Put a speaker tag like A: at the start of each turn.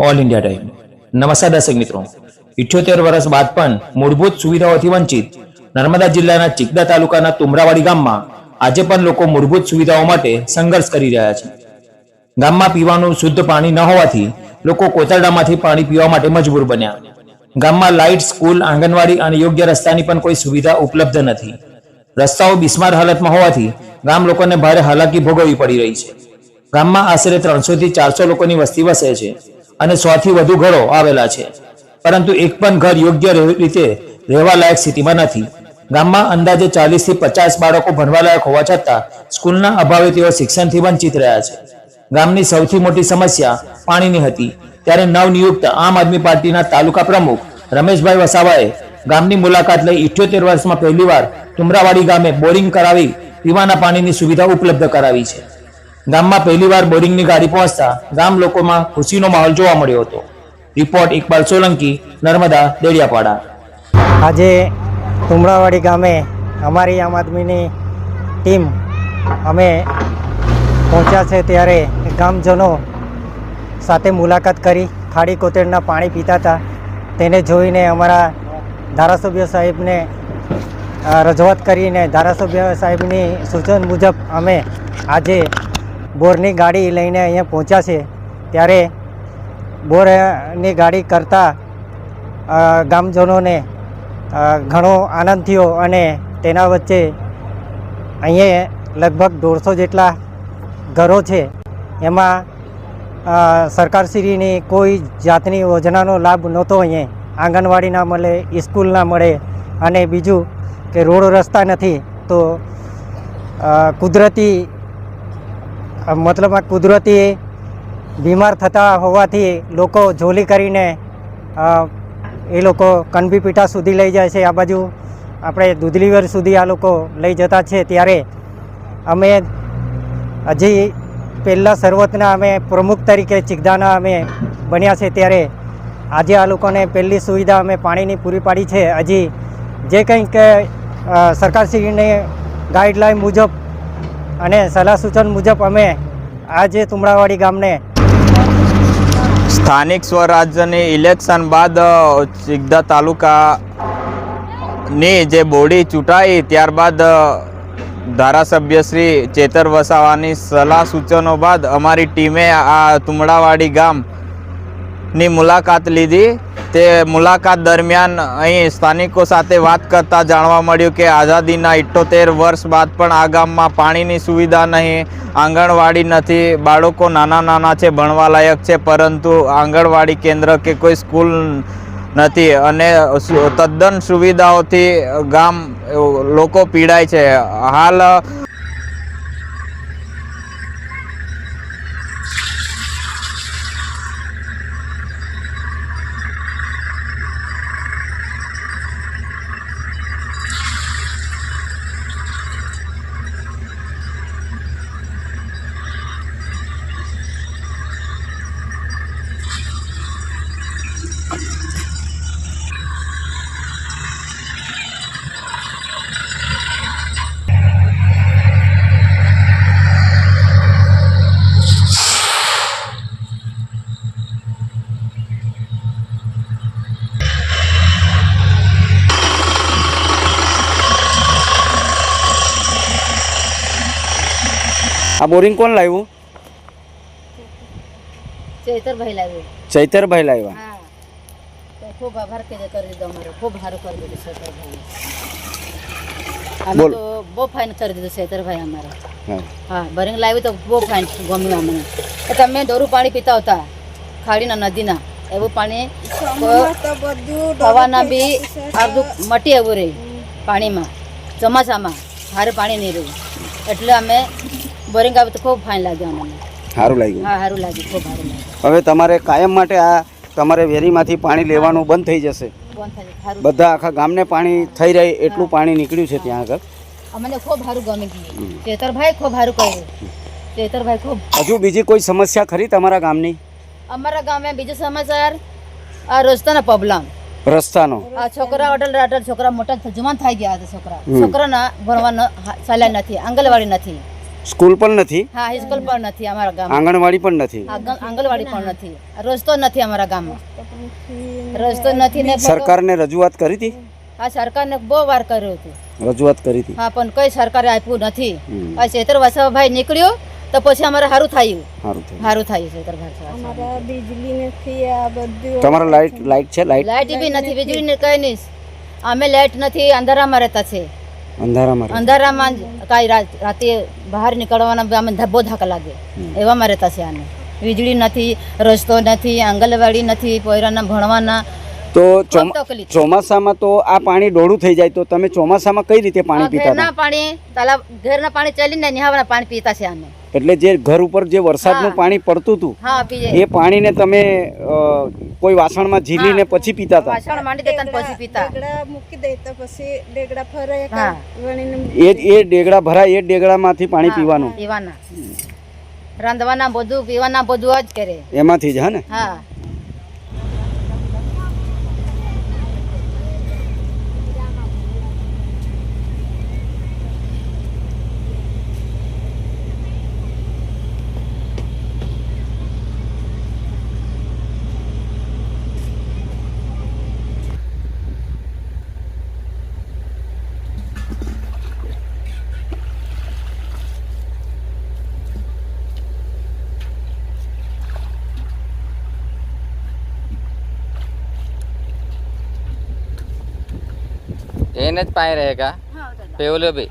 A: All India time. નમસ્કાર દર્શક મિત્રો, 78 વર્ષ બાદ પણ મૂળભૂત સુવિધાઓથી વંચિત નર્મદા જિલ્લાના ચિકદા તાલુકાના તુમરાવાડી ગામમાં આજે પણ લોકો મૂળભૂત સુવિધાઓ માટે સંઘર્ષ કરી રહ્યા છે। ગામમાં પીવાનું શુદ્ધ પાણી ન હોવાથી લોકો કોતરડામાંથી પાણી પીવા માટે મજબૂર બન્યા। ગામમાં લાઇટ, સ્કૂલ, આંગણવાડી અને યોગ્ય રસ્તાની પણ કોઈ સુવિધા ઉપલબ્ધ નથી। રસ્તાઓ બિસ્માર હાલતમાં હોવાથી ગામ લોકોને ભારે હાલાકી ભોગવવી પડી રહી છે। ગામમાં આશરે 300 થી 400 લોકોની વસ્તી વસે છે અને 100 થી વધુ ઘરો આવેલા છે, પરંતુ એક પણ ઘર યોગ્ય રીતે રહેવા લાયક સ્થિતિમાં નથી। ગામમાં અંદાજે 40 થી 50 બાળકો ભણવા લાયક હોવા છતાં સ્કૂલના અભાવે તેઓ શિક્ષણથી વંચિત રહ્યા છે। ગામની સૌથી મોટી સમસ્યા પાણીની હતી, ત્યારે નવનિયુક્ત આમ આદમી પાર્ટીના તાલુકા પ્રમુખ રમેશભાઈ વસાવાએ ગામની મુલાકાત લઈ 78 વર્ષમાં પહેલીવાર તુમરાવાડી ગામે બોરિંગ કરાવી પીવાના પાણીની સુવિધા ઉપલબ્ધ કરાવી છે। ગામમાં પહેલીવાર બોરિંગની ગાડી પહોંચતા ગામ લોકોમાં ખુશીનો માહોલ જોવા મળ્યો હતો। રિપોર્ટ ઇકબાલ સોલંકી, નર્મદા, દેડિયાપાડા।
B: આજે તુમરાવાડી ગામે અમારી આમ આદમીની ટીમ અમે પહોંચ્યા છે, ત્યારે ગામજનો સાથે મુલાકાત કરી ખાડી કોતરના પાણી પીતા હતા તેને જોઈને અમારા ધારાસભ્ય સાહેબને રજૂઆત કરીને ધારાસભ્ય સાહેબની સૂચન મુજબ અમે આજે બોરની ગાડી લઈને અહીંયા પહોંચ્યા છે। ત્યારે બોરની ગાડી કરતાં ગામજનોને ઘણો આનંદ થયો અને તેના વચ્ચે અહીંયા લગભગ 150 જેટલા ઘરો છે, એમાં સરકારશ્રીની કોઈ જાતની યોજનાનો લાભ નહોતો। અહીંયા આંગણવાડી ના મળે, સ્કૂલ ના મળે, અને બીજું કે રોડ રસ્તા નથી। તો કુદરતી બીમાર થતા હોવાથી લોકો ઝોલી કરીને એ લોકો કનબીપીટા સુધી લઈ જાય છે। આ બાજુ આપણે દૂધલીવર સુધી આ લોકો લઈ જતા છે। ત્યારે અમે હજી પહેલાં શરૂઆતના અમે પ્રમુખ તરીકે ચિકદાના અમે બન્યા છે, ત્યારે આજે આ લોકોને પહેલી સુવિધા અમે પાણીની પૂરી પાડી છે। હજી જે કંઈક સરકારશ્રીની ગાઈડલાઈન મુજબ અને સલાહ સૂચન મુજબ અમે આજે તુમરાવાડી ગામને
C: સ્થાનિક સ્વરાજ્યની ઇલેક્શન બાદ ચિકદા તાલુકાની જે બોડી ચૂંટાઈ ત્યારબાદ ધારાસભ્ય શ્રી ચેતર વસાવાની સલાહ સૂચનો બાદ અમારી ટીમે આ તુમરાવાડી ગામની મુલાકાત લીધી। તે મુલાકાત દરમિયાન અહીં સ્થાનિકો સાથે વાત કરતાં જાણવા મળ્યું કે આઝાદીના 78 વર્ષ બાદ પણ આ ગામમાં પાણીની સુવિધા નહીં, આંગણવાડી નથી, બાળકો નાના છે, ભણવા લાયક છે, પરંતુ આંગણવાડી કેન્દ્ર કે કોઈ સ્કૂલ નથી અને તદ્દન સુવિધાઓથી ગામ લોકો પીડાય છે। હાલ
D: આ બોરિંગ કોણ લાવ્યું?
E: ચૈતરભાઈ લાવ્યું।
D: ચૈતરભાઈ લાવ્યા?
E: હા, તો ખૂબ આભાર કરી દીધો અમારો, ખૂબ સારું કરી દીધું ચૈતરભાઈ। અમે તો બહુ ફાઇન કરી દીધું ચૈતરભાઈ અમારે। હા, બોરિંગ લાવ્યું તો બહુ ફાઇન ગમ્યું અમને। તમે દોરું પાણી પીતા હતા ખાડીના નદીના, એવું પાણી હવાના બી અડધું મટી એવું રહે પાણીમાં, ચોમાસામાં સારું પાણી નહીં રહ્યું, એટલે અમે બોરિંગ આવ્યું તો ખૂબ ફાઇન લાગ્યું અમને।
D: સારું લાગ્યું?
E: હા, સારું લાગ્યું, ખૂબ સારું લાગ્યું।
D: હવે તમારે કાયમ માટે આ તમારે વેરીમાંથી પાણી લેવાનું બંધ થઈ જશે? બધા આખા ગામને પાણી થઈ રહે એટલું પાણી નીકળ્યું છે ત્યાં આગળ?
E: અમને ખૂબ સારું ગમી ગયું, ચેતરભાઈ ખૂબ સારું કર્યું, ચેતરભાઈ ખૂબ।
D: હજુ બીજી કોઈ સમસ્યા ખરી તમારા ગામની?
E: અમારા ગામે બીજો સમાચાર આ રસ્તાનો પ્રોબ્લેમ,
D: રસ્તાનો।
E: આ છોકરા અટલ છોકરા મોટા જવાન થઈ ગયા હતા, છોકરાના ભણવા ચાલ્યા નથી, આંગણવાડી નથી,
D: સ્કૂલ પણ નથી,
E: હા સ્કૂલ પણ નથી અમારા ગામમાં,
D: આંગણવાડી પણ નથી,
E: આંગણવાડી પણ નથી, રસ્તો નથી અમારા ગામમાં, રસ્તો નથી ને
D: સરકારને રજૂઆત કરી હતી,
E: આ સરકારને બહુ વાર કર્યું હતું,
D: રજૂઆત કરી હતી,
E: હા પણ કઈ સરકારે આપ્યું નથી. આ ચેતર વસાવાભાઈ નીકળ્યો તો પછી અમારે સારું થયું, સારું થયું ચેતર વસાવા.
F: बिजली નથી આ બધું
D: તમારા લાઇટ છે?
E: લાઇટ બી નથી, વીજળી ને કઈ નહીં, અમે લાઇટ નથી, અંધારામાં રહેતા છે, અંધારામાં કાંઈ રાતે બહાર નીકળવાના બી અમે બહુ ધાક લાગે એવામાં રહેતા છે. આને વીજળી નથી, રસ્તો નથી, આંગણવાડી નથી, પોયરાના ભણવાના
D: તો
E: બહુ તકલીફ.
D: ચોમાસામાં તો આ પાણી ડોળું થઈ જાય તો તમે ચોમાસામાં કઈ રીતે પાણી પીતા હતા?
E: ઘરના પાણી તલાવ ઘરના પાણી ચાલીને નિહાવાના પાણી પીતા છે અમે.
D: એટલે જે ઘર ઉપર જે વરસાદનું પાણી પડતું હતું
E: હા પીએ,
D: એ પાણીને તમે કોઈ વાસણમાં ઝીલીને પછી પીતા હતા?
E: વાસણ માંડી દેતા ને પછી પીતા.
F: ડેગડા મૂકી દેતા પછી ડેગડા ફરે
E: હા.
F: વણીને
D: એ ડેગડા ભરાય, એ ડેગડામાંથી પાણી પીવાનું,
E: પીવાના, રાંધવાના બધું, પીવાના બધું જ કરે
D: એમાંથી જ. હા ને?
E: હા.
C: એને જ પાઈ रहेगा पेवले भी